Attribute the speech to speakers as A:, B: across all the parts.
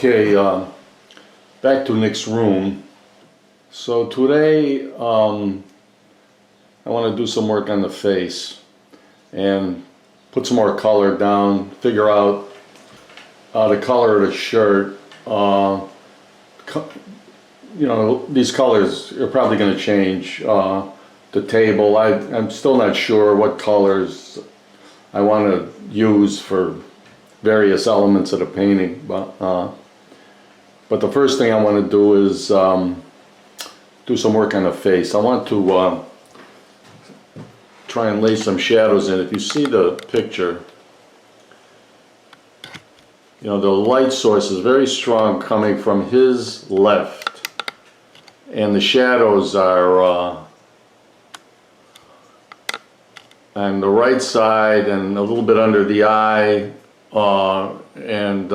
A: Okay, back to Nick's room. So today I want to do some work on the face and put some more color down, figure out the color of the shirt. You know, these colors are probably going to change. The table, I'm still not sure what colors I want to use for various elements of the painting, but the first thing I want to do is do some work on the face. I want to try and lay some shadows in. If you see the picture, you know, the light source is very strong coming from his left, and the shadows are on the right side and a little bit under the eye and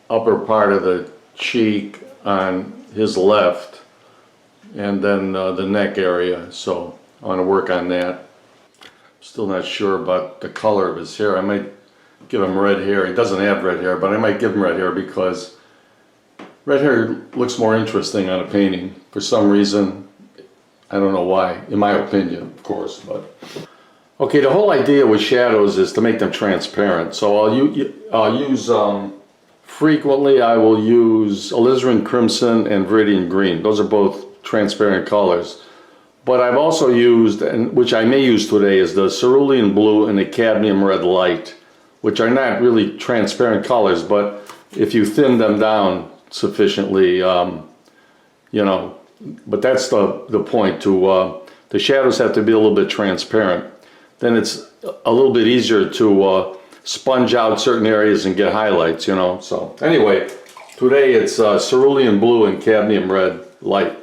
A: upper part of the cheek on his left, and then the neck area. So I want to work on that. Still not sure about the color of his hair. I might give him red hair. He doesn't have red hair, but I might give him red hair because red hair looks more interesting on a painting for some reason. I don't know why, in my opinion, of course. But okay, the whole idea with shadows is to make them transparent. So I'll use frequently I will use alizarin crimson and viridian green. Those are both transparent colors. But I've also used, and which I may use today, is the cerulean blue and the cadmium red light, which are not really transparent colors, but if you thin them down sufficiently, you know, but that's the point. The shadows have to be a little bit transparent. Then it's a little bit easier to sponge out certain areas and get highlights, you know. So anyway, today it's cerulean blue and cadmium red light.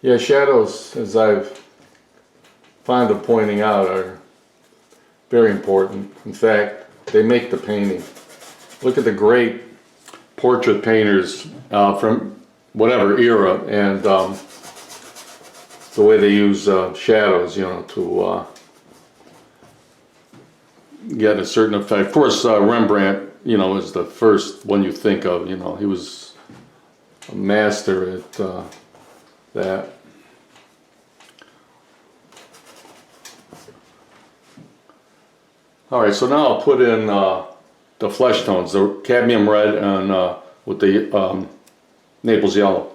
A: Yeah, shadows, as I've fond of pointing out, are very important. In fact, they make the painting. Look at the great portrait painters from whatever era, and the way they use shadows, you know, to get a certain effect. Of course, Rembrandt, you know, is the first one you think of. You know, he was a master at that. All right, so now I'll put in the flesh tones, the cadmium red and with the Naples yellow.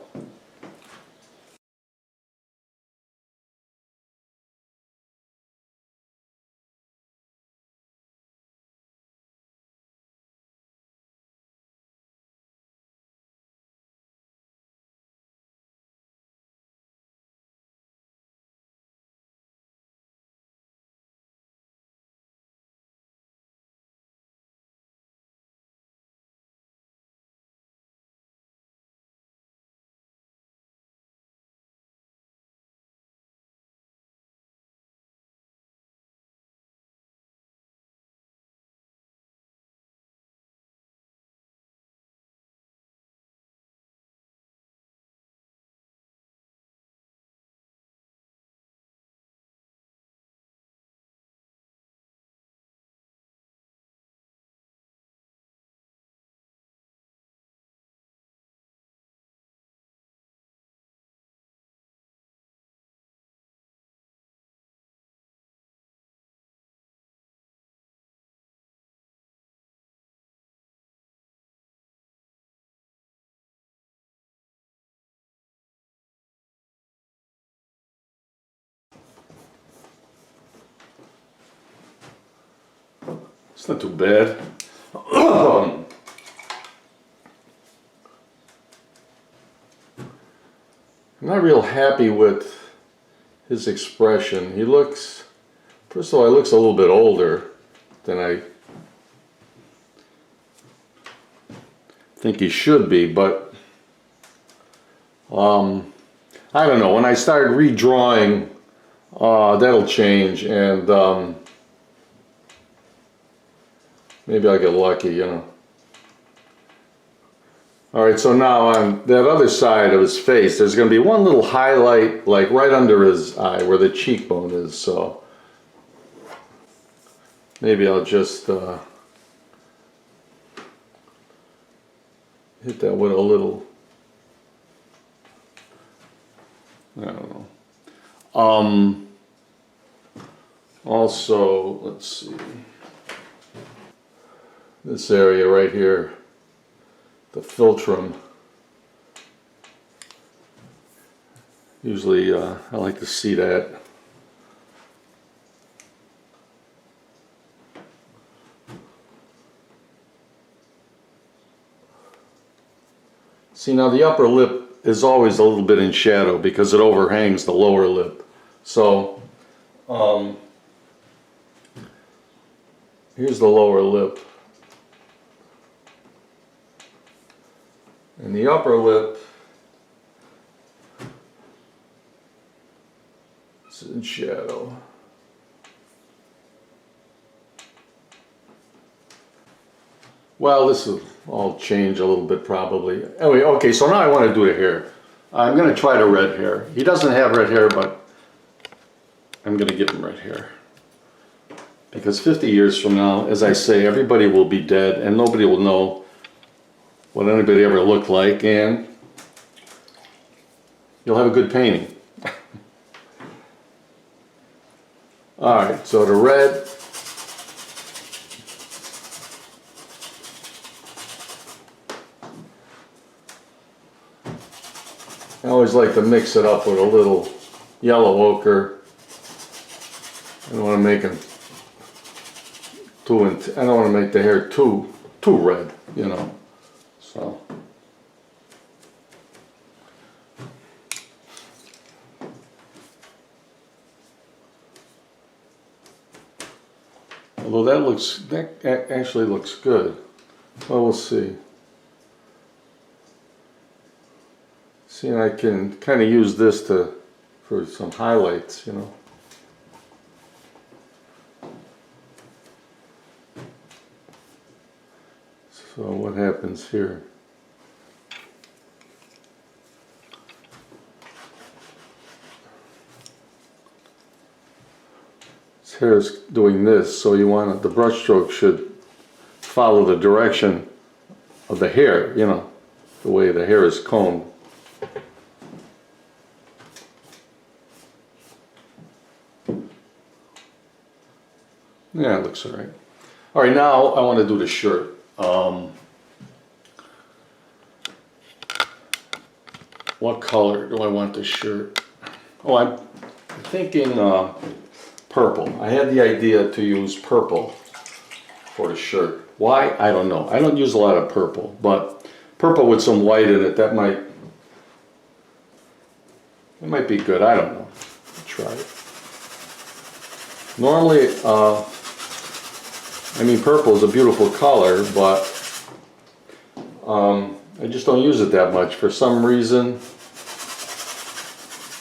A: It's not too bad. I'm not real happy with his expression. He looks, first of all, he looks a little bit older than I think he should be, but I don't know. When I start redrawing, that'll change, and maybe I'll get lucky, you know. All right, so now on that other side of his face, there's going to be one little highlight, like right under his eye, where the cheekbone is. So maybe I'll just hit that with a little, I don't know. Also, let's see, this area right here, the philtrum. Usually I like to see that. See, now the upper lip is always a little bit in shadow because it overhangs the lower lip. So here's the lower lip. And the upper lip is in shadow. Well, this will all change a little bit probably. Anyway, okay, so now I want to do the hair. I'm going to try the red hair. He doesn't have red hair, but I'm going to give him red hair. Because 50 years from now, as I say, everybody will be dead and nobody will know what anybody ever looked like, and you'll have a good painting. Alright, so the red. I always like to mix it up with a little yellow ochre. I don't want to make them I don't want to make the hair too red, you know. So although that actually looks good. Well, we'll see. See, and I can kind of use this for some highlights, you know. So what happens here? His hair is doing this, so you want the brush stroke should follow the direction of the hair, you know, the way the hair is combed. Yeah, it looks all right. All right, now I want to do the shirt. What color do I want this shirt? Oh, I'm thinking purple. I had the idea to use purple for the shirt. Why? I don't know. I don't use a lot of purple, but purple with some white in it, it might be good. I don't know. I'll try it. Normally, I mean, purple is a beautiful color, but I just don't use it that much for some reason.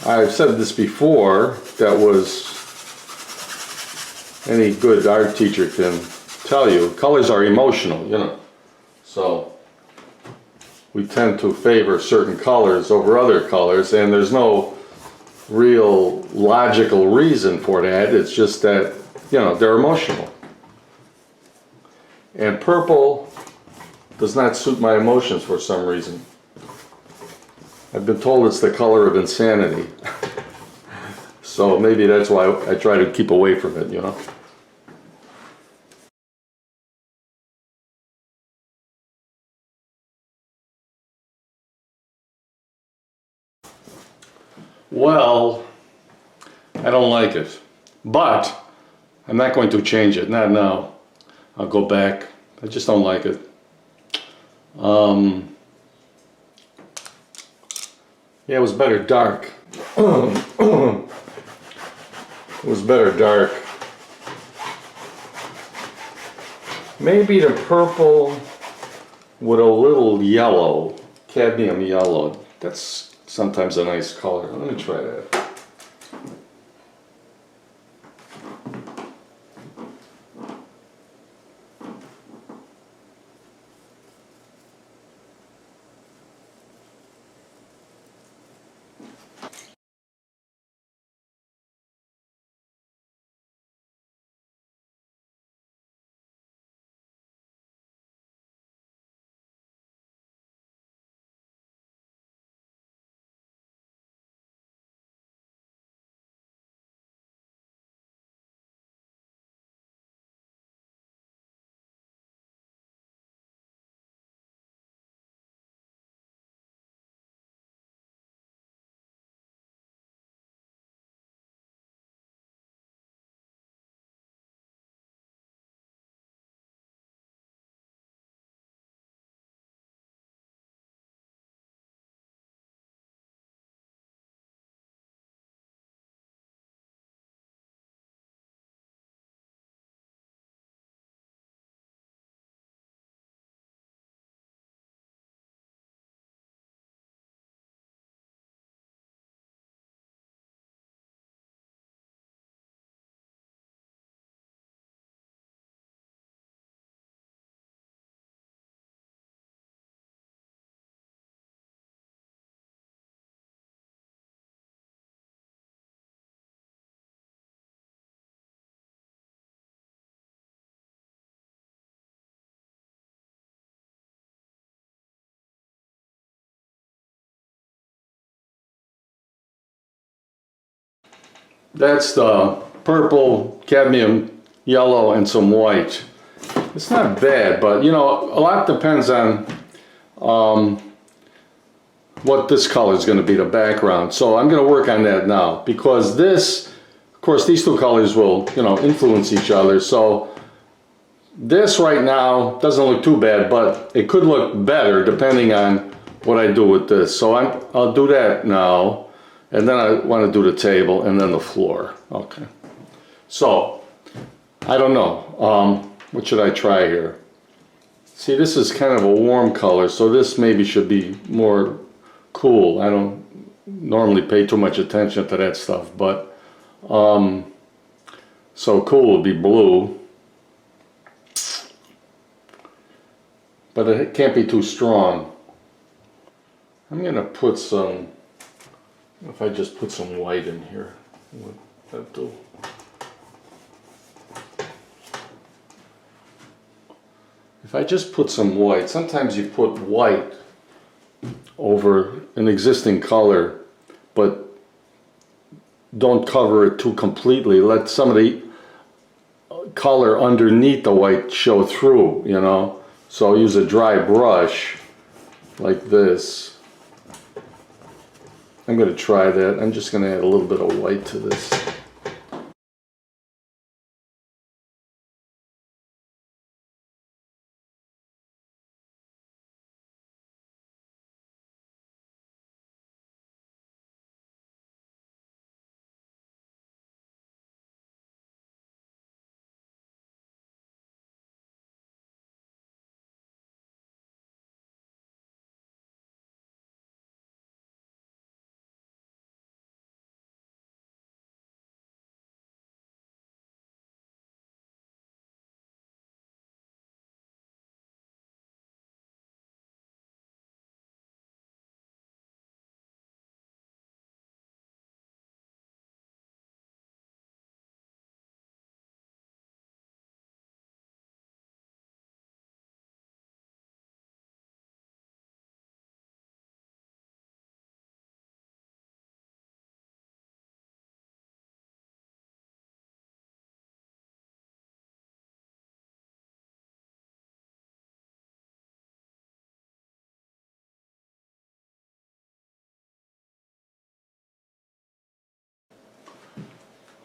A: I've said this before, that was any good art teacher can tell you, colors are emotional, you know. So we tend to favor certain colors over other colors, and there's no real logical reason for that. It's just that, you know, they're emotional. And purple does not suit my emotions for some reason. I've been told it's the color of insanity. So maybe that's why I try to keep away from it, you know. Well, I don't like it, but I'm not going to change it, not now. I'll go back. I just don't like it. Yeah, it was better dark. It was better dark. Maybe the purple with a little yellow, cadmium yellow. That's sometimes a nice color. Let me try that. That's the purple, cadmium yellow, and some white. It's not bad, but you know, a lot depends on what this color is going to be, the background. So I'm going to work on that now, because this, of course, these two colors will, you know, influence each other. So this right now doesn't look too bad, but it could look better depending on what I do with this. So I'll do that now, and then I want to do the table and then the floor. Okay. So I don't know. What should I try here? See, this is kind of a warm color, so this maybe should be more cool. I don't normally pay too much attention to that stuff, but so cool would be blue. But it can't be too strong. I'm gonna put some, if I just put some white in here, what would that do? If I just put some white, sometimes you put white over an existing color, but don't cover it too completely. Let some of the color underneath the white show through, you know? So I'll use a dry brush like this. I'm going to try that. I'm just going to add a little bit of white to this.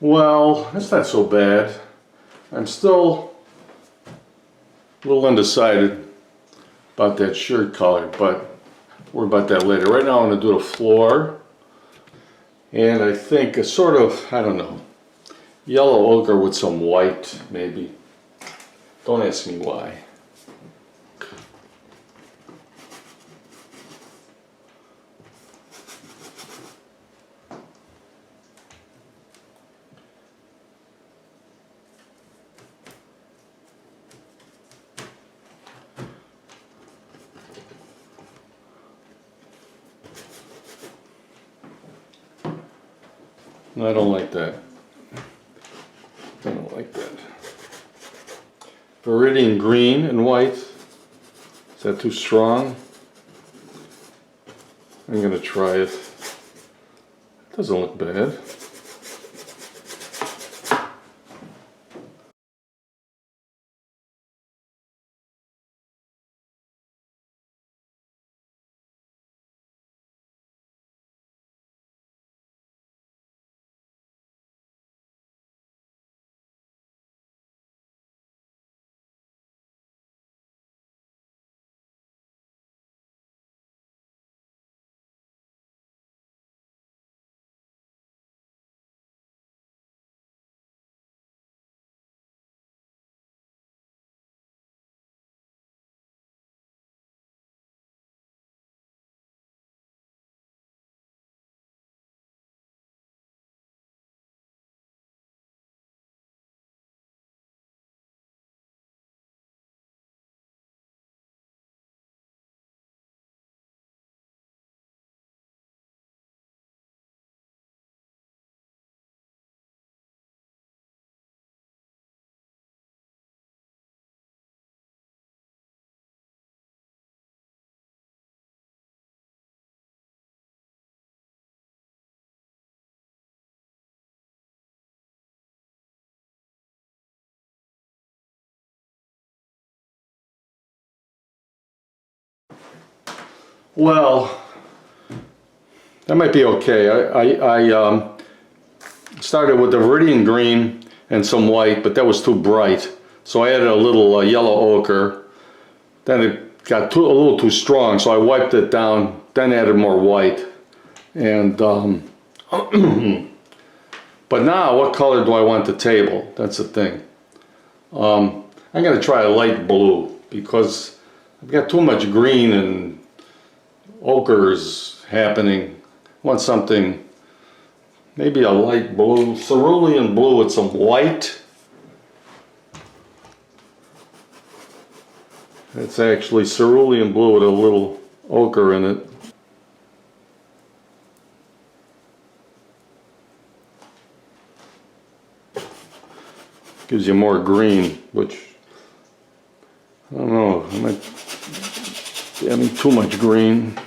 A: Well, that's not so bad. I'm still a little undecided about that shirt color, but we'll worry about that later. Right now I'm going to do the floor. And I think a sort of, I don't know, yellow ochre with some white, maybe. Don't ask me why. No, I don't like that. I don't like that. Viridian green and white. Is that too strong? I'm gonna try it. It doesn't look bad. Well, that might be okay. I started with the Viridian green and some white, but that was too bright. So I added a little yellow ochre. Then it got a little too strong, so I wiped it down, then added more white. And but now, what color do I want the table? That's the thing. I'm going to try a light blue because I've got too much green and ochres happening. I want something, maybe a light blue, cerulean blue with some white. It's actually cerulean blue with a little ochre in it. Gives you more green, which, I don't know, I might be having too much green.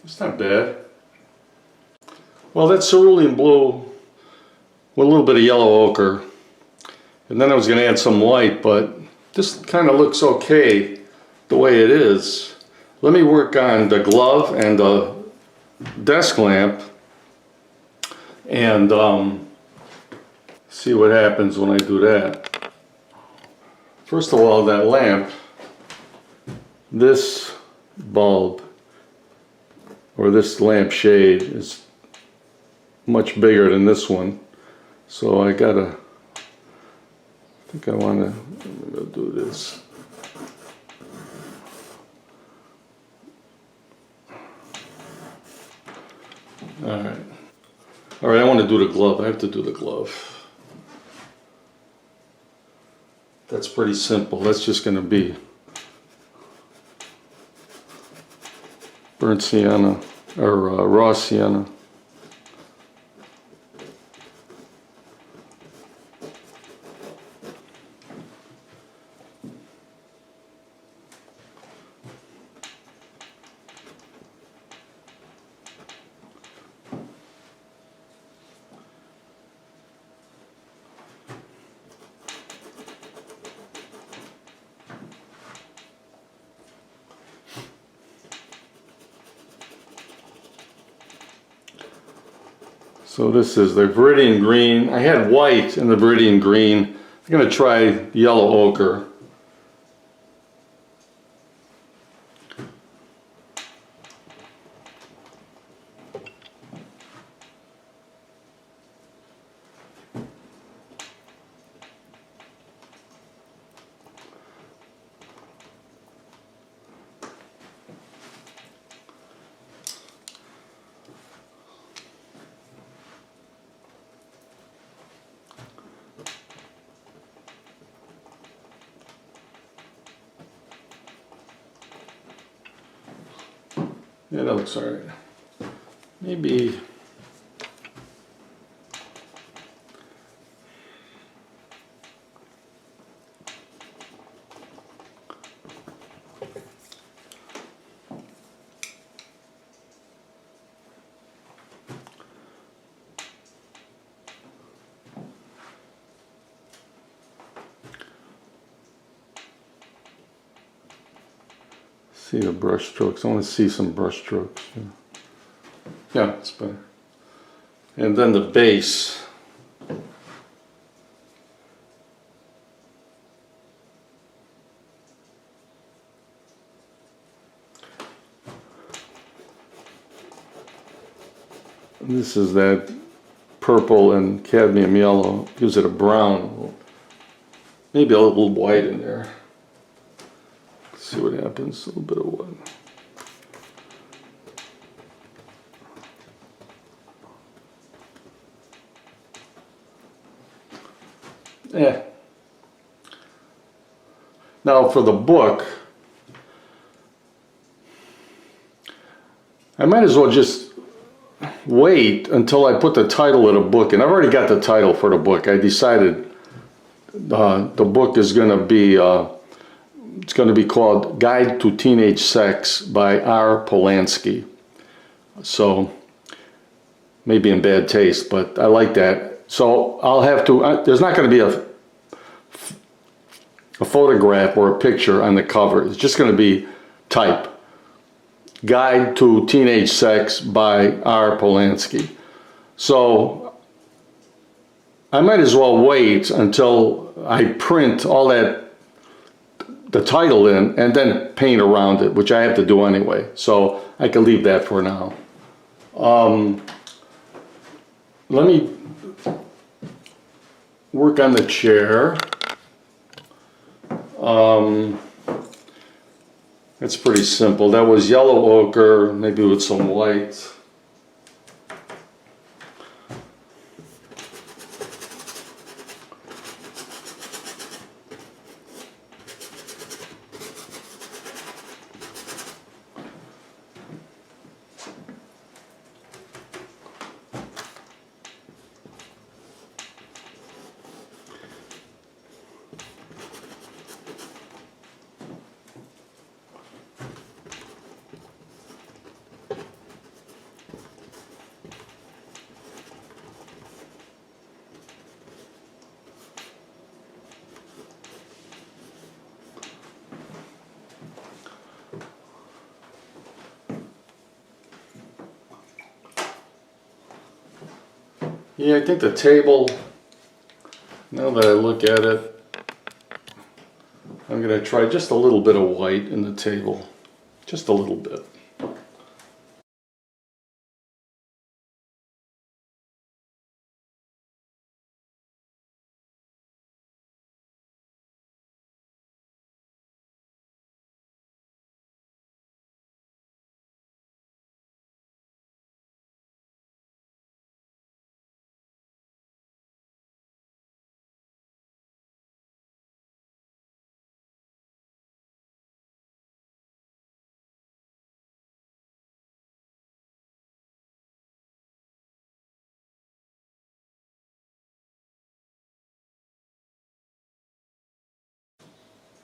A: It's not bad. Well, that's cerulean blue with a little bit of yellow ochre. And then I was going to add some white, but this kind of looks okay the way it is. Let me work on the glove and the desk lamp and see what happens when I do that. First of all, that lamp, this bulb, or this lamp shade, is much bigger than this one. So I think I want to do this. Alright, I want to do the glove. I have to do the glove. That's pretty simple. That's just going to be burnt sienna, or raw sienna. So this is the Viridian green. I had white in the Viridian green. I'm going to try yellow ochre. Yeah, that looks alright. Maybe see the brush strokes. I want to see some brush strokes. Yeah, it's better. And then the base. This is that purple and cadmium yellow. Gives it a brown. Maybe a little white in there. See what happens, a little bit of wood. Yeah. Now for the book, I might as well just wait until I put the title of the book in. I've already got the title for the book. I decided the book is going to be it's going to be called Guide to Teenage Sex by R. Polanski. So maybe in bad taste, but I like that. So I'll have to, there's not going to be a photograph or a picture on the cover. It's just going to be type. Guide to Teenage Sex by R. Polanski. So I might as well wait until I print all that, the title in, and then paint around it, which I have to do anyway. So I can leave that for now. Let me work on the chair. It's pretty simple. That was yellow ochre, maybe with some white. Yeah, I think the table, now that I look at it, I'm going to try just a little bit of white in the table. Just a little bit.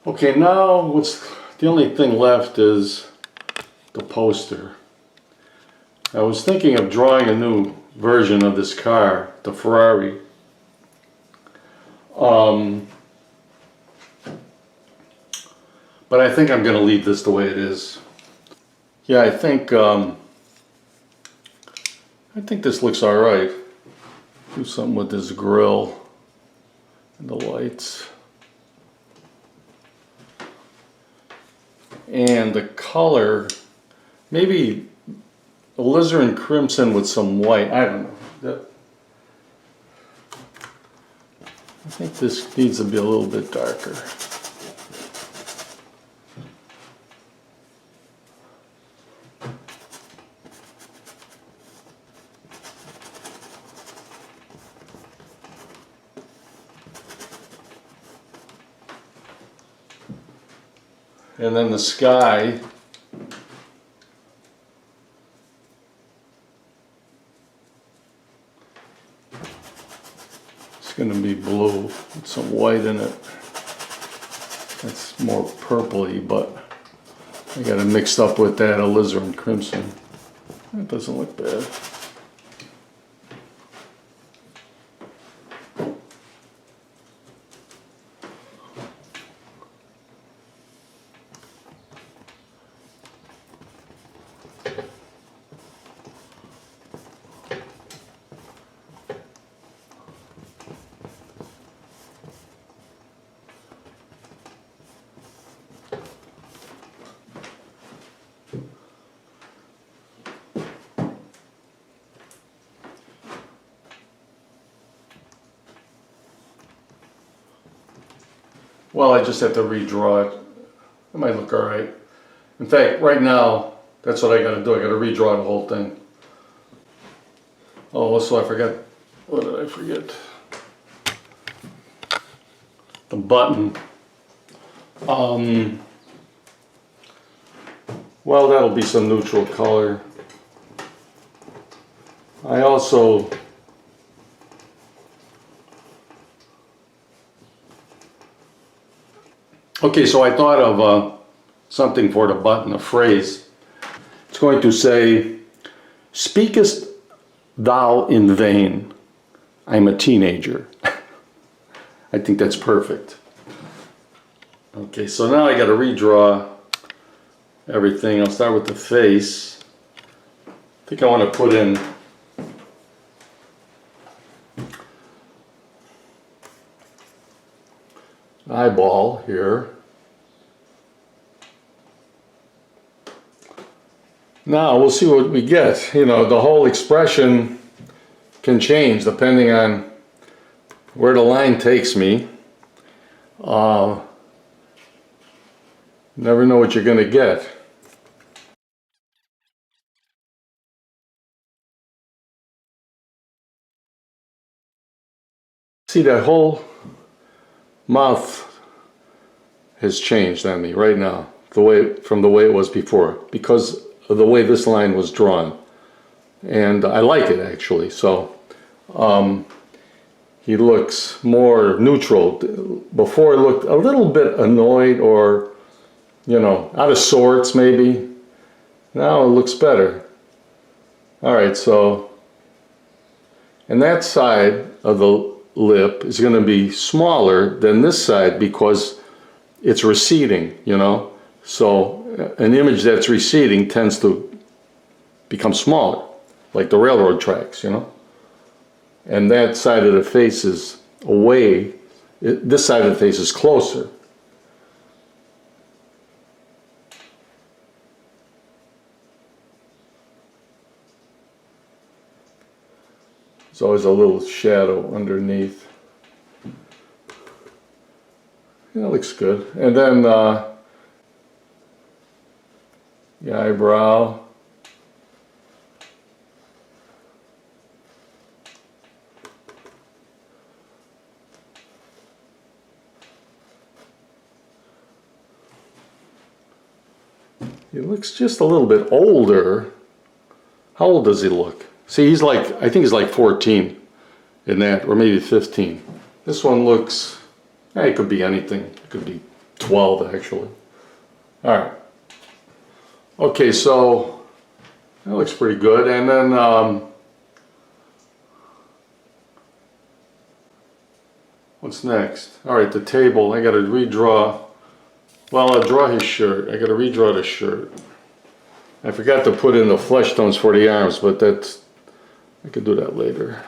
A: Okay, now what's the only thing left is the poster. I was thinking of drawing a new version of this car, the Ferrari. But I think I'm going to leave this the way it is. Yeah, I think this looks all right. Do something with this grill and the lights. And the color, maybe alizarin crimson with some white. I don't know. I think this needs to be a little bit darker. And then the sky, it's going to be blue with some white in it. It's more purpley, but I got it mixed up with that alizarin crimson. That doesn't look bad. Well, I just have to redraw it. It might look all right. In fact, right now, that's what I got to do. I got to redraw the whole thing. Oh, also I forgot. What did I forget? The button. Well, that'll be some neutral color. I also okay, so I thought of something for the button, a phrase. It's going to say, "Speakest thou in vain? I'm a teenager." I think that's perfect. Okay, so now I got to redraw everything. I'll start with the face. I think I want to put in eyeball here. Now we'll see what we get. You know, the whole expression can change depending on where the line takes me. Never know what you're going to get. See, that whole mouth has changed on me right now, from the way it was before, because of the way this line was drawn. And I like it, actually. So he looks more neutral. Before it looked a little bit annoyed, or you know, out of sorts maybe. Now it looks better. All right, so, and that side of the lip is going to be smaller than this side because it's receding, you know. So an image that's receding tends to become smaller, like the railroad tracks, you know. And that side of the face is away. This side of the face is closer. There's always a little shadow underneath. Yeah, it looks good. And then the eyebrow. He looks just a little bit older. How old does he look? See, he's like, I think he's like 14 in that, or maybe 15. This one looks, it could be anything. It could be 12 actually. All right. Okay, so that looks pretty good. And then, what's next? All right, the table, I got to redraw. Well, I'll draw his shirt. I got to redraw the shirt. I forgot to put in the flesh tones for the arms, but that's, I could do that later.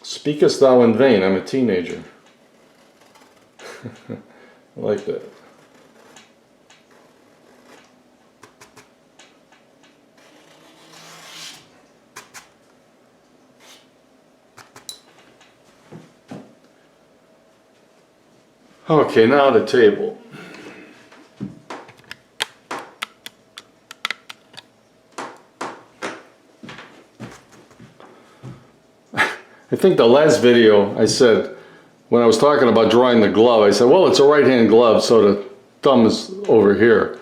A: Speakest thou in vain? I'm a teenager. I like that. Okay, now the table. I think the last video I said, when I was talking about drawing the glove, I said, well, it's a right-hand glove, so the thumb is over here.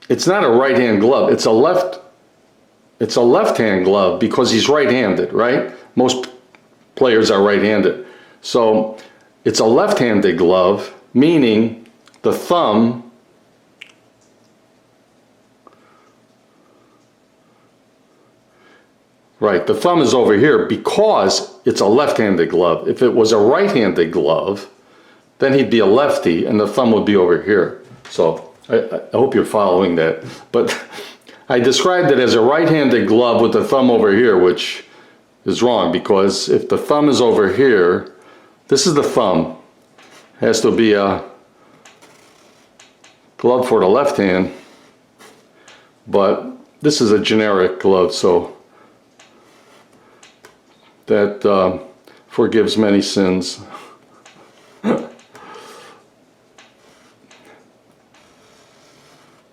A: It's not a right-hand glove, it's a left-hand glove because he's right-handed, right? Most players are right-handed. So it's a left-handed glove, meaning the thumb right, the thumb is over here because it's a left-handed glove. If it was a right-handed glove, then he'd be a lefty and the thumb would be over here. So I hope you're following that. But I described it as a right-handed glove with the thumb over here, which is wrong because if the thumb is over here, this is the thumb. It has to be a glove for the left hand, but this is a generic glove, so that forgives many sins.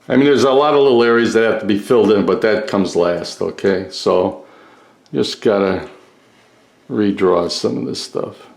A: I mean, there's a lot of little areas that have to be filled in, but that comes last, okay? So, just gotta redraw some of this stuff.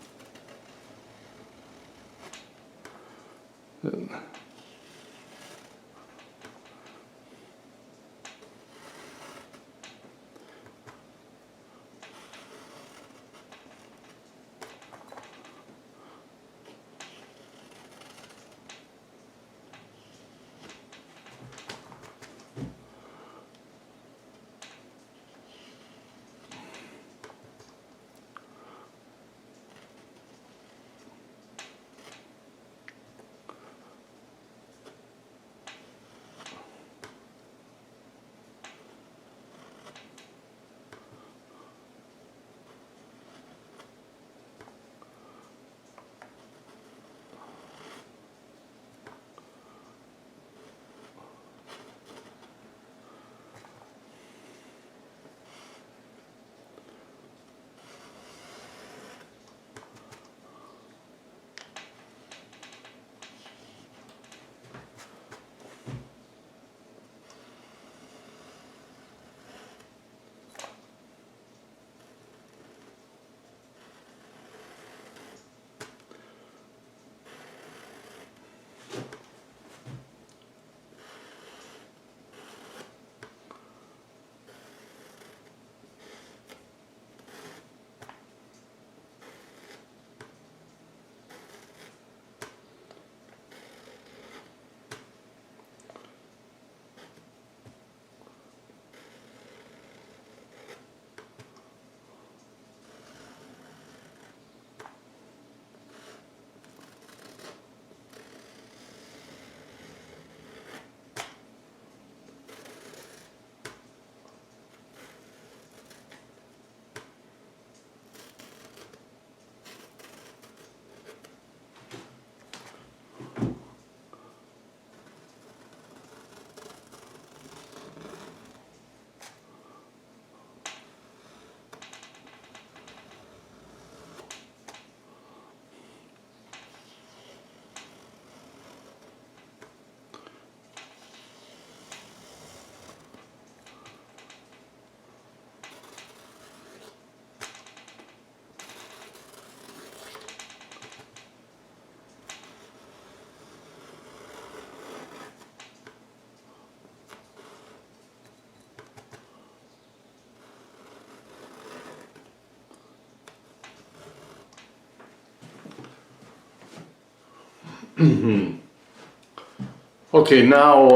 A: Okay, now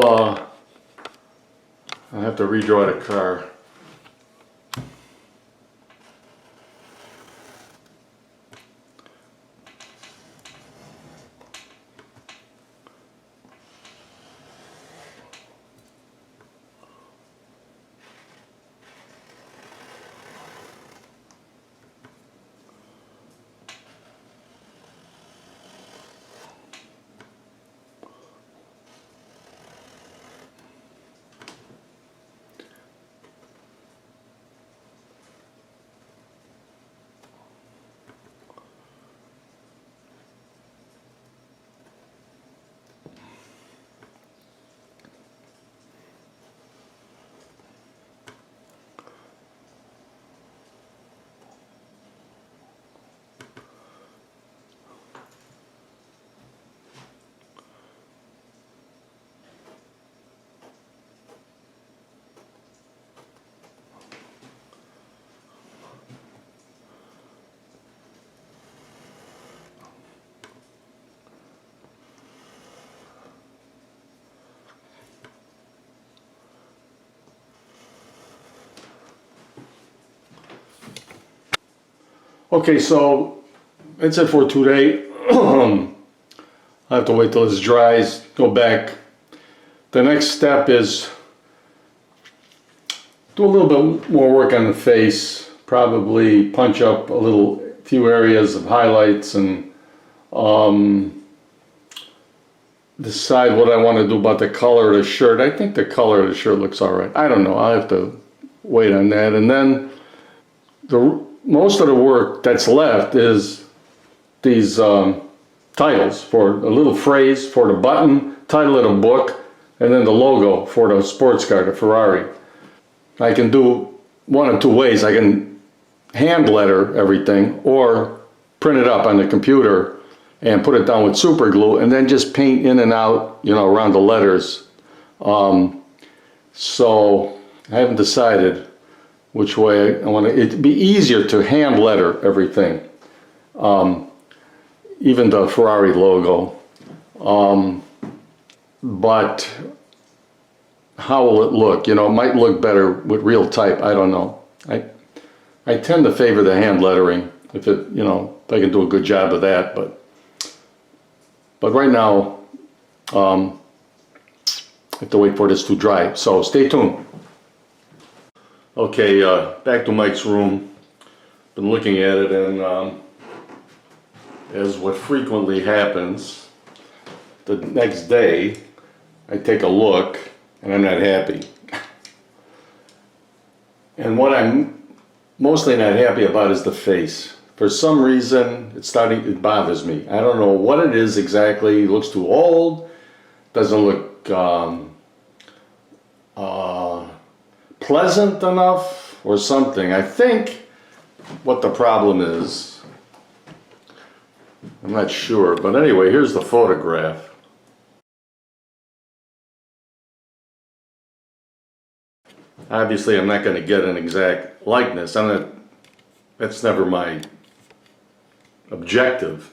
A: I have to redraw the car. Okay, so that's it for today. I have to wait till this dries, go back. The next step is do a little bit more work on the face, probably punch up a few areas of highlights and decide what I want to do about the color of the shirt. I think the color of the shirt looks all right. I don't know, I'll have to wait on that. And then most of the work that's left is these titles for a little phrase for the button, title of the book, and then the logo for the sports car, the Ferrari. I can do one of two ways. I can hand letter everything or print it up on the computer and put it down with super glue and then just paint in and out, you know, around the letters. So I haven't decided which way I want to. It'd be easier to hand letter everything, even the Ferrari logo. But how will it look? You know, it might look better with real type. I don't know. I tend to favor the hand lettering if it, you know, if I can do a good job of that. But right now, I have to wait for this to dry. So stay tuned. Okay, back to Mike's room. Been looking at it, and as what frequently happens, the next day I take a look and I'm not happy. And what I'm mostly not happy about is the face. For some reason, it bothers me. I don't know what it is exactly. It looks too old, doesn't look pleasant enough or something. I think what the problem is, I'm not sure, but anyway, here's the photograph. Obviously, I'm not going to get an exact likeness. That's never my objective.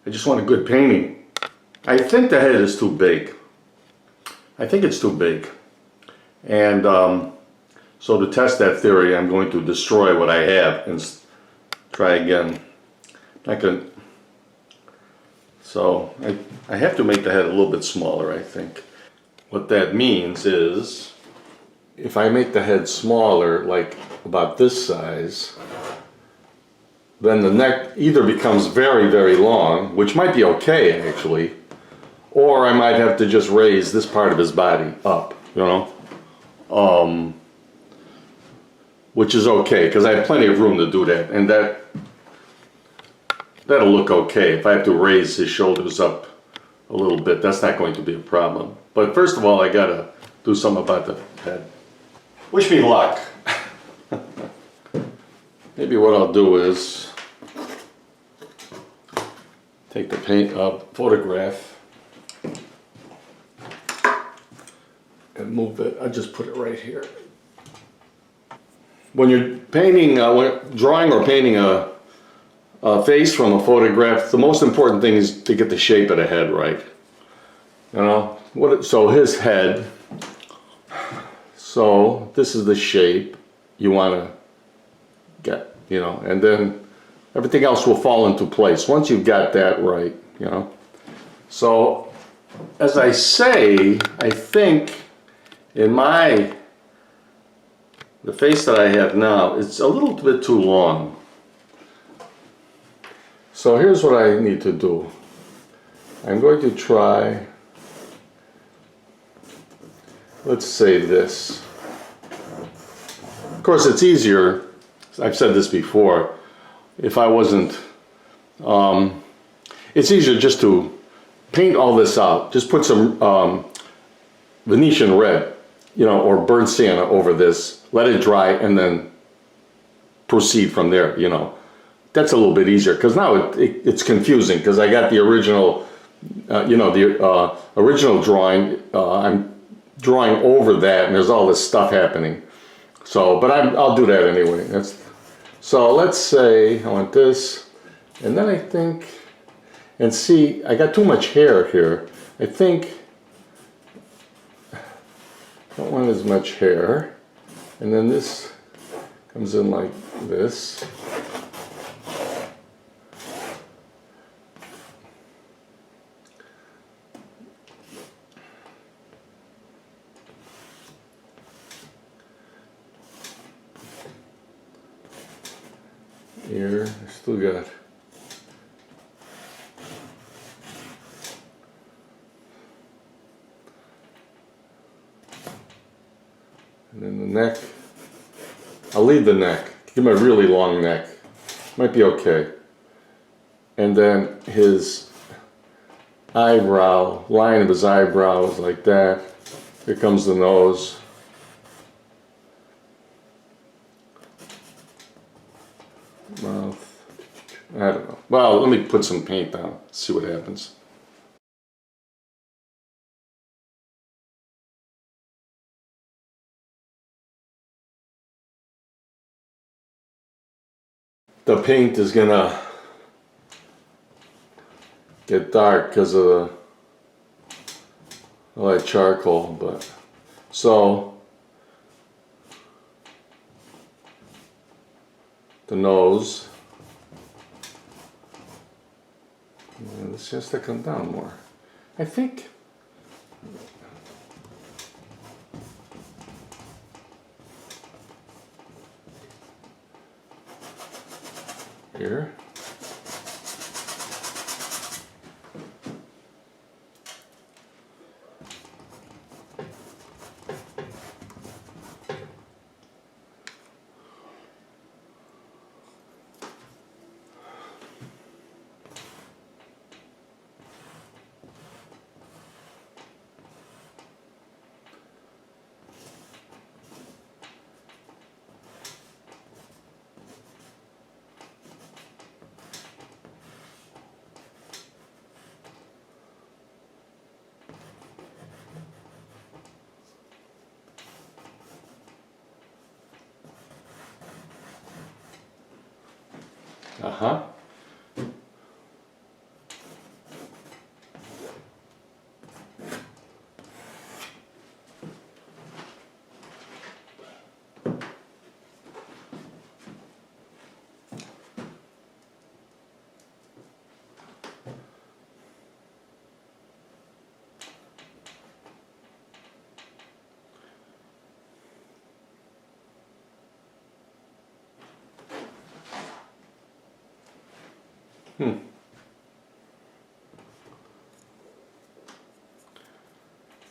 A: I just want a good painting. I think the head is too big. I think it's too big. And so to test that theory, I'm going to destroy what I have and try again. So I have to make the head a little bit smaller, I think. What that means is, if I make the head smaller, like about this size, then the neck either becomes very, very long, which might be okay actually, or I might have to just raise this part of his body up, you know, which is okay because I have plenty of room to do that, and that'll look okay. If I have to raise his shoulders up a little bit, that's not going to be a problem. But first of all, I gotta do something about the head. Wish me luck. Maybe what I'll do is take the photograph and move it. I'll just put it right here. When you're painting, drawing or painting a face from a photograph, the most important thing is to get the shape of the head right. You know, so his head. So this is the shape you want to get, you know, and then everything else will fall into place once you've got that right, you know. So as I say, I think in the face that I have now, it's a little bit too long. So here's what I need to do. I'm going to try, let's say this. Of course, it's easier, I've said this before, if I wasn't, it's easier just to paint all this out. Just put some Venetian red, you know, or burnt sienna over this, let it dry, and then proceed from there, you know. That's a little bit easier, because now it's confusing, because I got the original, you know, the original drawing, I'm drawing over that, and there's all this stuff happening. So, but I'll do that anyway. So let's say I want this, and then I think, and see, I got too much hair here. I think I don't want as much hair, and then this comes in like this. Here, I still got and then the neck. I'll leave the neck. Give him a really long neck. Might be okay. And then his eyebrow, line of his eyebrows like that. Here comes the nose. Mouth. I don't know. Well, let me put some paint down, see what happens. The paint is gonna get dark because of all that charcoal, but so the nose. And this has to come down more. I think. Here. Uh-huh.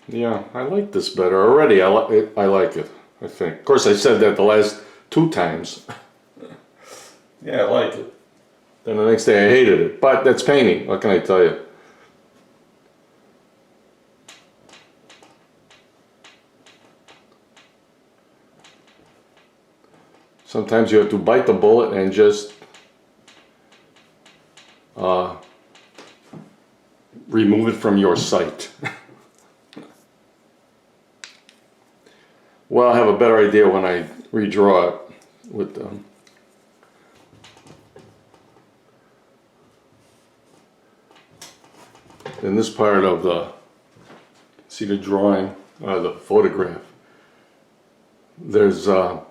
A: Yeah, I like this better already. I like it. I think. Of course, I said that the last 2 times. Yeah, I like it. Then the next day I hated it. But that's painting. What can I tell you? Sometimes you have to bite the bullet and just remove it from your sight. Well, I'll have a better idea when I redraw it with in this part of the, see the drawing, the photograph, there's a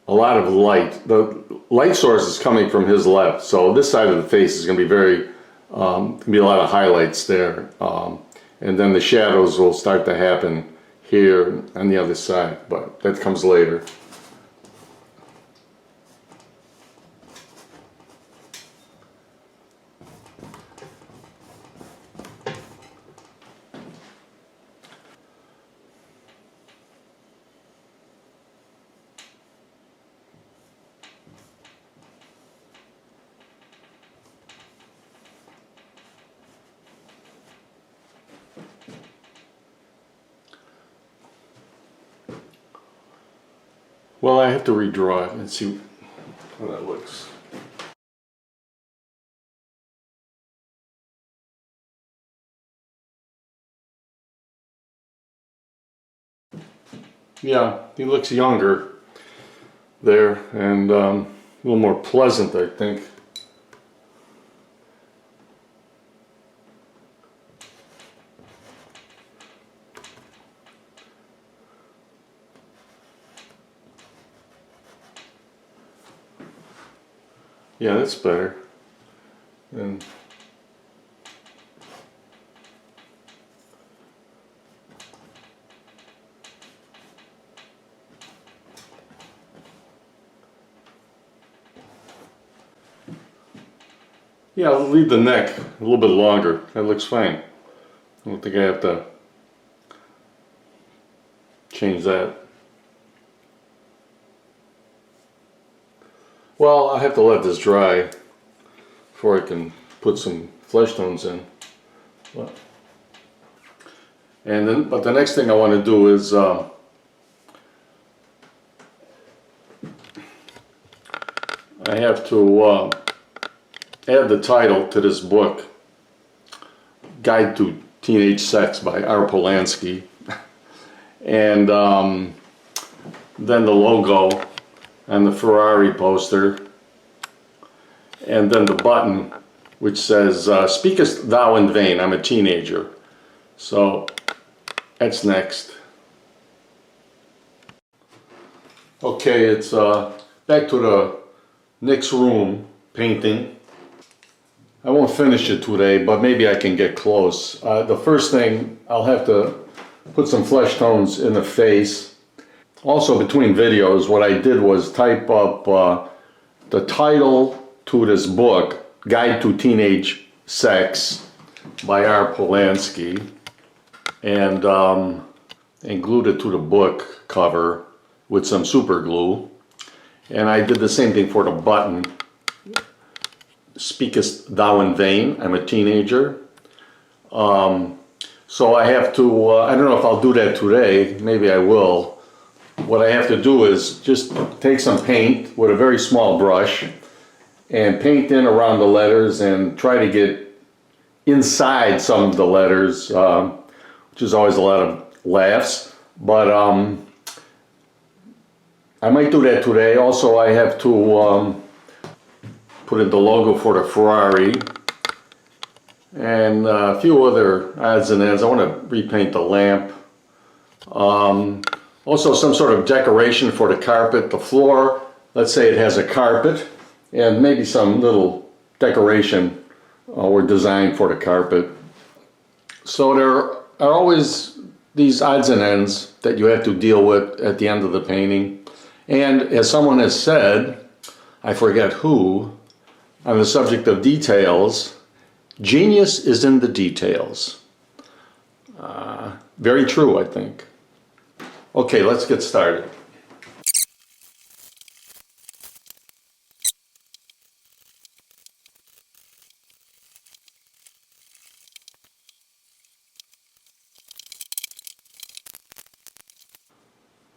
A: lot of light. The light source is coming from his left, so this side of the face is going to be very, going to be a lot of highlights there, and then the shadows will start to happen here on the other side, but that comes later. Well, I have to redraw it and see how that looks. Yeah, he looks younger there and a little more pleasant, I think. Yeah, that's better. And yeah, I'll leave the neck a little bit longer. That looks fine. I don't think I have to change that. Well, I have to let this dry before I can put some flesh tones in. But the next thing I want to do is I have to add the title to this book, Guide to Teenage Sex by R. Polanski, and then the logo and the Ferrari poster, and then the button which says, "Speakest thou in vain, I'm a teenager." So that's next. Okay, it's back to the next room painting. I won't finish it today, but maybe I can get close. The first thing, I'll have to put some flesh tones in the face. Also, between videos, what I did was type up the title to this book, Guide to Teenage Sex by R. Polanski, and glued it to the book cover with some super glue. And I did the same thing for the button. Speakest thou in vain, I'm a teenager. So I have to, I don't know if I'll do that today, maybe I will. What I have to do is just take some paint with a very small brush and paint in around the letters and try to get inside some of the letters, which is always a lot of laughs. But I might do that today. Also, I have to put in the logo for the Ferrari and a few other odds and ends. I want to repaint the lamp. Also some sort of decoration for the carpet, the floor. Let's say it has a carpet and maybe some little decoration or design for the carpet. So there are always these odds and ends that you have to deal with at the end of the painting. And as someone has said, I forget who, on the subject of details, genius is in the details. Very true, I think. Okay, let's get started.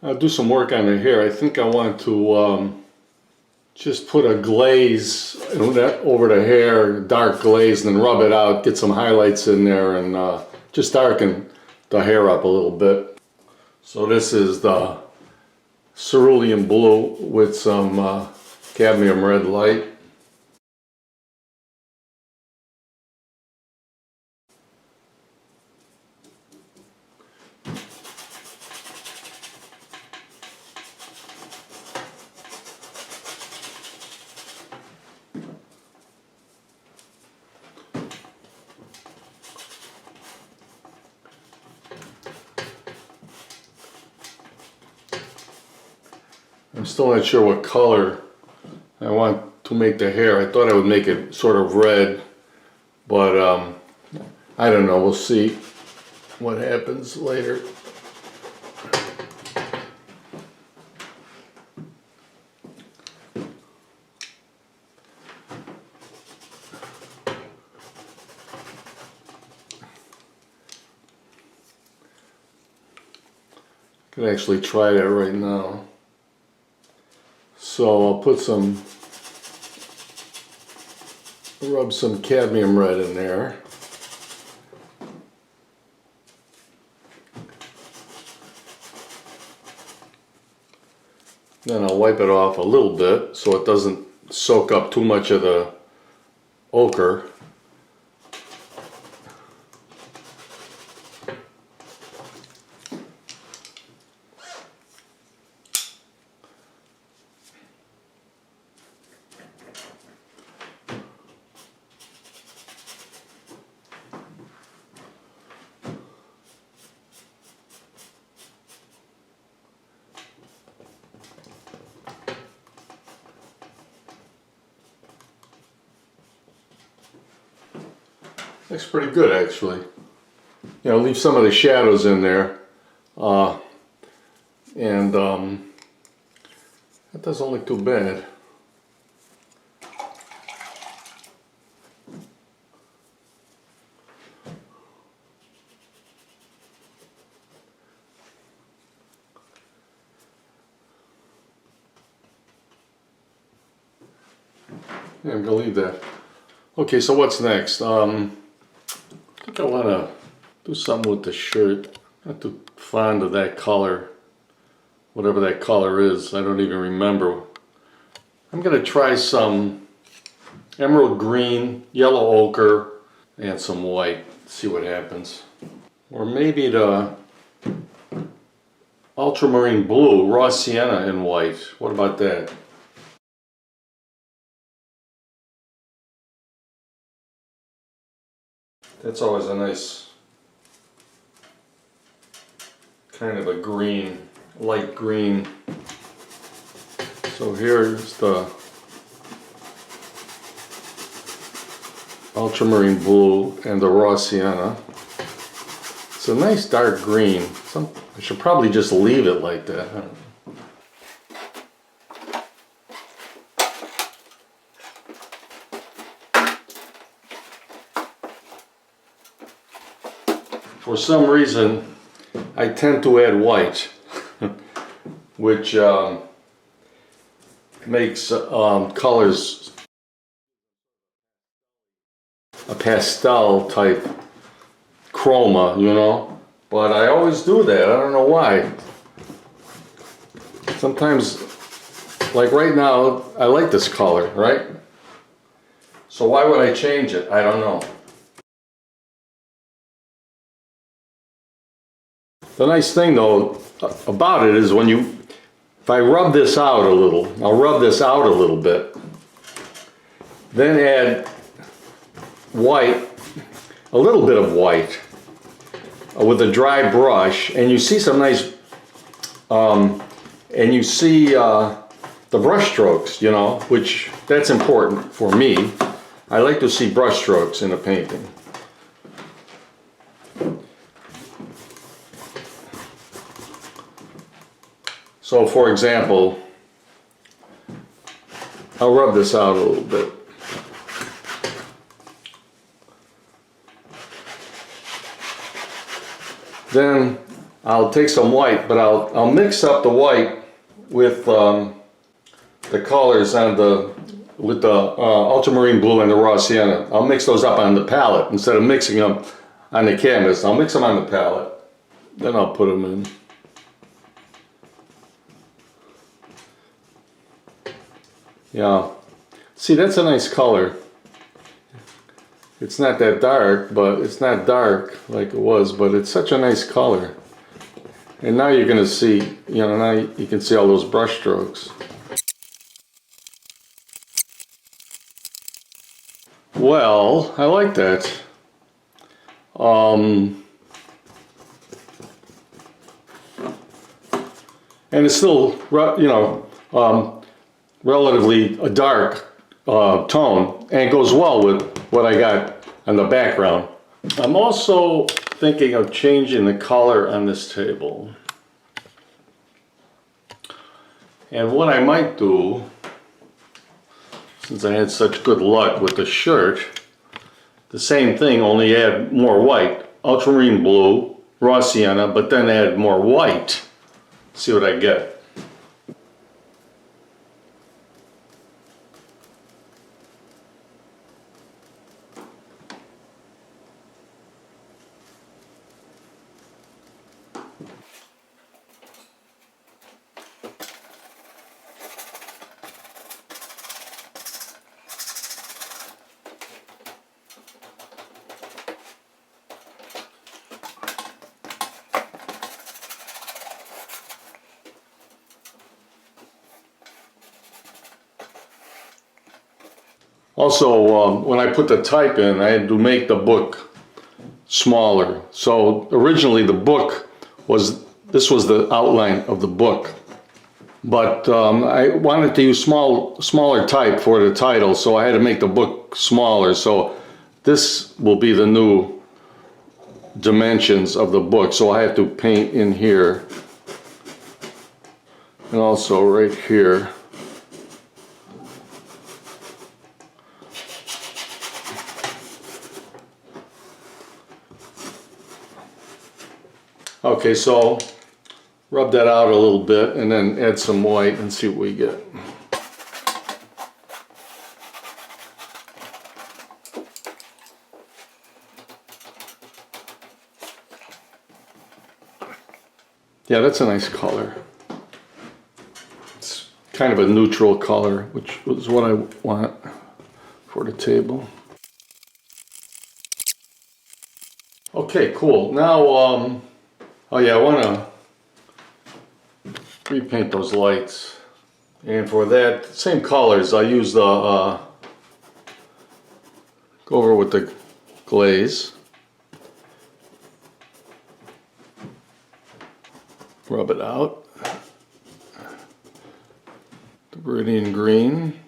A: I'll do some work on the hair. I think I want to just put a glaze over the hair, dark glaze, and then rub it out, get some highlights in there, and just darken the hair up a little bit. So this is the cerulean blue with some cadmium red light. I'm still not sure what color I want to make the hair. I thought I would make it sort of red, but I don't know. We'll see what happens later. I can actually try that right now. So I'll put rub some cadmium red in there. Then I'll wipe it off a little bit so it doesn't soak up too much of the ochre. Looks pretty good, actually. You know, leave some of the shadows in there, and that doesn't look too bad. Yeah, I'm gonna leave that. Okay, so what's next? I think I wanna do something with the shirt. Not too fond of that color. Whatever that color is, I don't even remember. I'm gonna try some emerald green, yellow ochre, and some white. See what happens. Or maybe the ultramarine blue, raw sienna and white. What about that? That's always a nice kind of a green, light green. So here's the ultramarine blue and the raw sienna. It's a nice dark green. I should probably just leave it like that. I don't know. For some reason, I tend to add white, which makes colors a pastel type chroma, you know, but I always do that. I don't know why. Sometimes, like right now, I like this color, right? So why would I change it? I don't know. The nice thing though about it is if I rub this out a little, I'll rub this out a little bit, then add white, a little bit of white with a dry brush, and you see some nice, and you see the brush strokes, you know, which that's important for me. I like to see brush strokes in a painting. So for example, I'll rub this out a little bit. Then I'll take some white, but I'll mix up the white with the colors on with the ultramarine blue and the raw sienna. I'll mix those up on the palette instead of mixing them on the canvas. I'll mix them on the palette, then I'll put them in. Yeah, see, that's a nice color. It's not that dark, but it's not dark like it was, but it's such a nice color. And now you're gonna see, you know, now you can see all those brush strokes. Well, I like that. And it's still, you know, relatively a dark tone, and it goes well with what I got on the background. I'm also thinking of changing the color on this table. And what I might do, since I had such good luck with the shirt, the same thing, only add more white. Ultramarine blue, raw sienna, but then add more white. See what I get. Also, when I put the type in, I had to make the book smaller. So originally the book this was the outline of the book. But I wanted to use smaller type for the title, so I had to make the book smaller. So this will be the new dimensions of the book. So I have to paint in here and also right here. Okay, so rub that out a little bit and then add some white and see what we get. Yeah, that's a nice color. It's kind of a neutral color, which is what I want for the table. Okay, cool. Now, oh yeah, I want to repaint those lights. And for that, same colors, I use the, go over with the glaze. Rub it out. The Viridian green.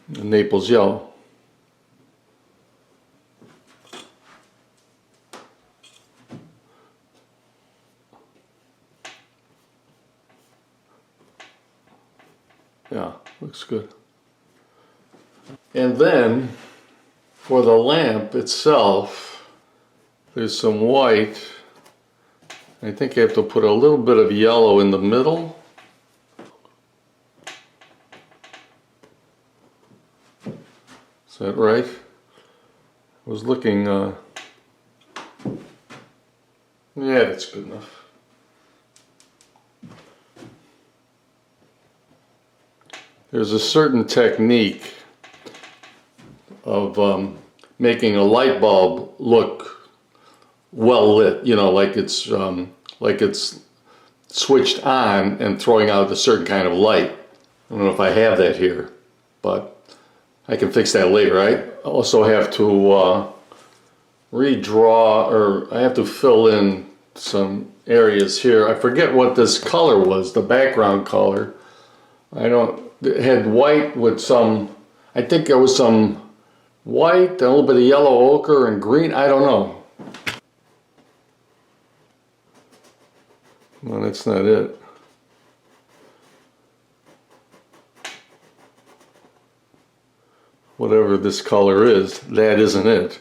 A: The Naples yellow. Yeah, looks good. And then for the lamp itself, there's some white. I think I have to put a little bit of yellow in the middle. Is that right? I was looking, yeah, that's good enough. There's a certain technique of making a light bulb look well lit, you know, like it's switched on and throwing out a certain kind of light. I don't know if I have that here, but I can fix that later. I also have to redraw, or I have to fill in some areas here. I forget what this color was, the background color. It had white with some, I think there was some white, a little bit of yellow ochre and green, I don't know. No, that's not it. Whatever this color is, that isn't it.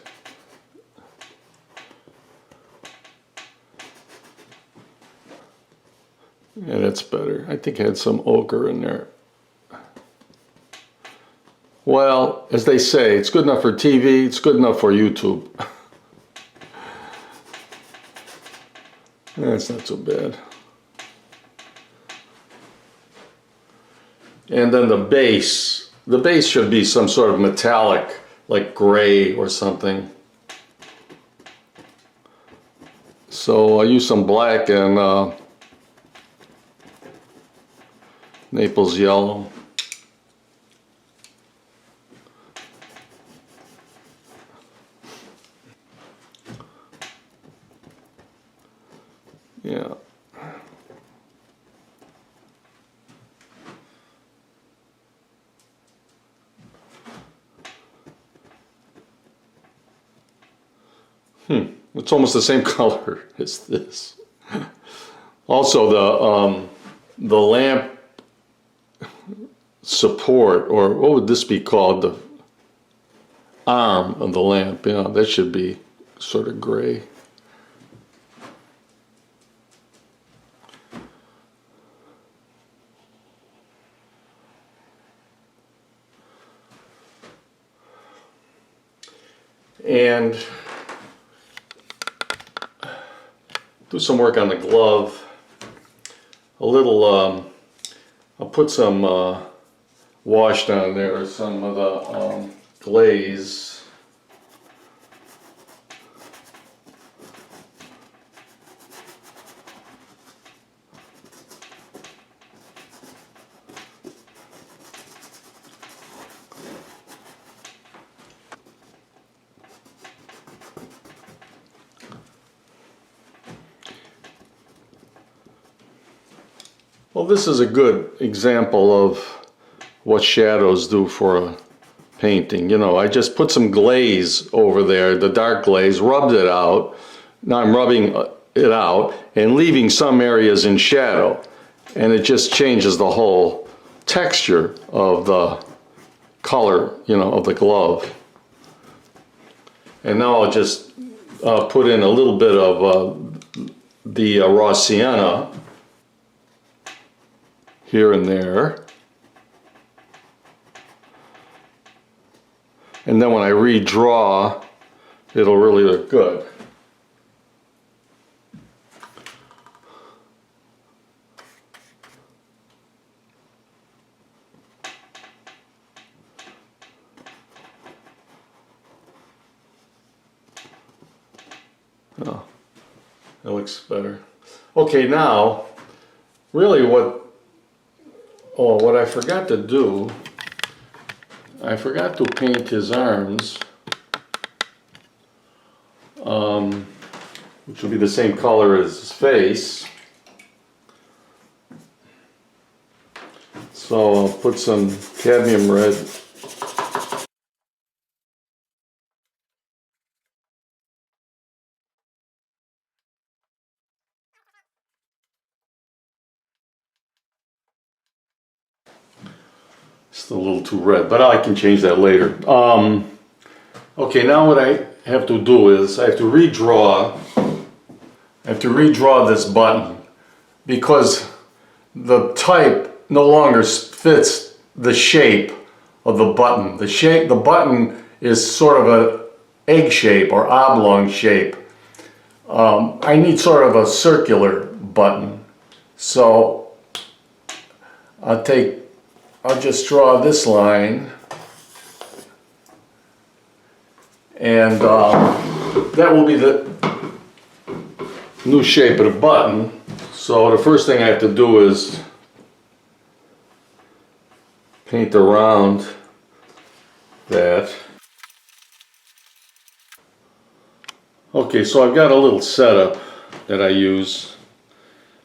A: Yeah, that's better. I think I had some ochre in there. Well, as they say, it's good enough for TV, it's good enough for YouTube. That's not so bad. And then the base should be some sort of metallic, like gray or something. So I use some black and Naples yellow. Yeah. It's almost the same color as this. Also, the lamp support, or what would this be called? The arm of the lamp. Yeah, that should be sort of gray. And do some work on the glove. A little, I'll put some wash down there, or some of the glaze. Well, this is a good example of what shadows do for a painting. You know, I just put some glaze over there, the dark glaze, rubbed it out. Now I'm rubbing it out and leaving some areas in shadow. And it just changes the whole texture of the color, you know, of the glove. And now I'll just put in a little bit of the raw sienna here and there. And then when I redraw, it'll really look good. Oh, that looks better. Okay, now, really what I forgot to do, I forgot to paint his arms, which will be the same color as his face. So I'll put some cadmium red. It's a little too red, but I can change that later. Okay, now what I have to do is I have to redraw this button because the type no longer fits the shape of the button. The button is sort of an egg shape or oblong shape. I need sort of a circular button. So I'll just draw this line, and that will be the new shape of the button. So the first thing I have to do is paint around that. Okay, so I've got a little setup that I use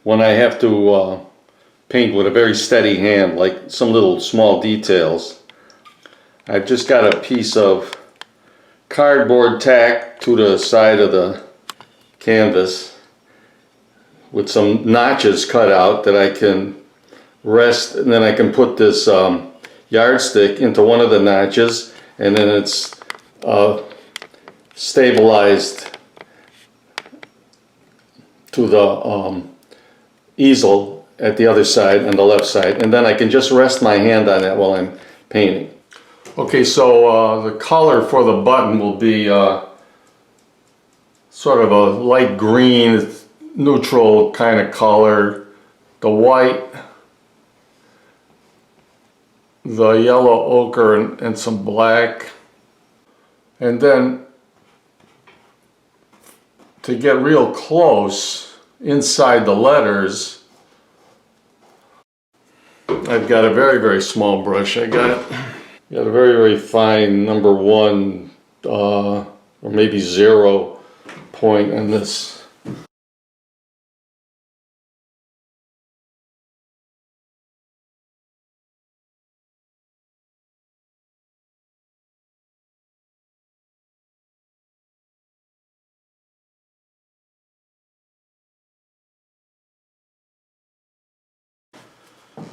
A: when I have to paint with a very steady hand, like some little small details. I've just got a piece of cardboard tacked to the side of the canvas with some notches cut out that I can rest, and then I can put this yardstick into one of the notches, and then it's stabilized to the easel at the other side, on the left side, and then I can just rest my hand on that while I'm painting. Okay, so the color for the button will be sort of a light green, neutral kind of color. The white, the yellow ochre, and some black. And then to get real close inside the letters, I've got a very, very small brush. I got a very, very fine number 1 or maybe 0 point in this.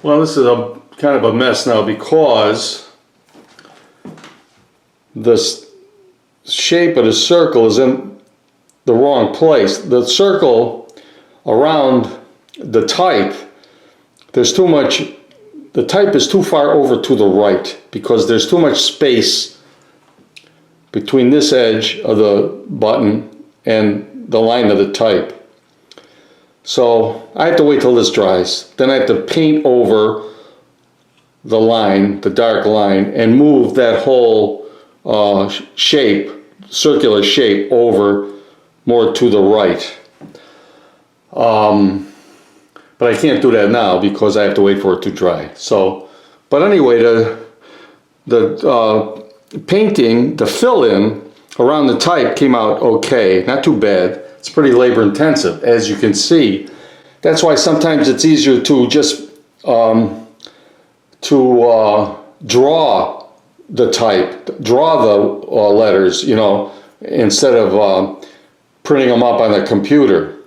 A: Well, this is a kind of a mess now because the shape of the circle is in the wrong place. The circle around the type, there's too much, the type is too far over to the right because there's too much space between this edge of the button and the line of the type. So I have to wait till this dries. Then I have to paint over the line, the dark line, and move that whole shape, circular shape, over more to the right. But I can't do that now because I have to wait for it to dry. So, but anyway, the painting, the fill-in around the type came out okay, not too bad. It's pretty labor intensive, as you can see. That's why sometimes it's easier to just draw the type, draw the letters, you know, instead of printing them up on the computer.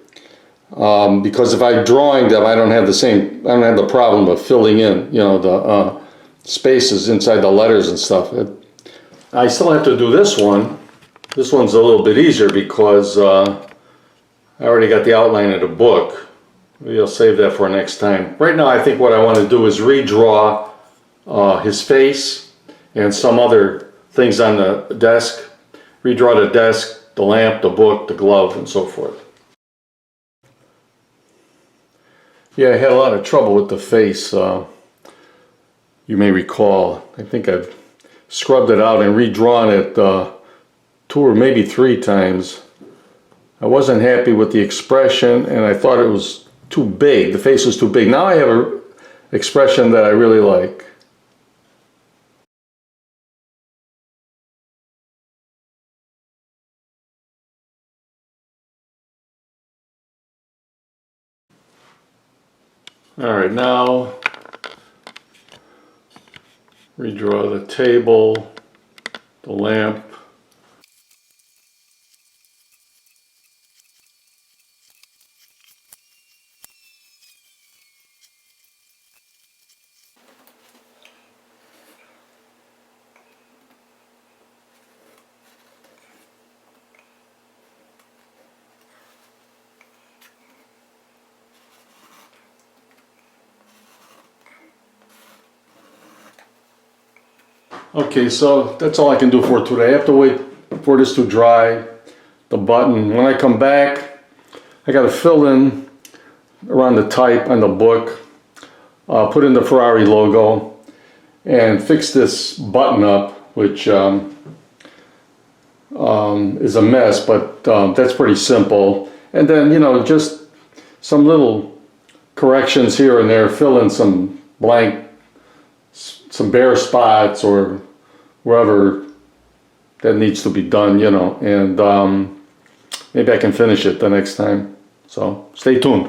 A: Because if I'm drawing them, I don't have the problem of filling in, you know, the spaces inside the letters and stuff. I still have to do this one. This one's a little bit easier because I already got the outline of the book. Maybe I'll save that for next time. Right now I think what I want to do is redraw his face and some other things on the desk. Redraw the desk, the lamp, the book, the glove, and so forth. Yeah, I had a lot of trouble with the face. You may recall. I think I've scrubbed it out and redrawn it 2 or maybe 3 times. I wasn't happy with the expression and I thought it was too big. The face was too big. Now I have an expression that I really like. Alright, now redraw the table, the lamp. Okay, so that's all I can do for today. I have to wait for this to dry, the button. When I come back, I got to fill in around the type on the book, put in the Ferrari logo, and fix this button up, which is a mess, but that's pretty simple. And then, you know, just some little corrections here and there, fill in some blank, some bare spots or wherever that needs to be done, you know, and maybe I can finish it the next time. So stay tuned.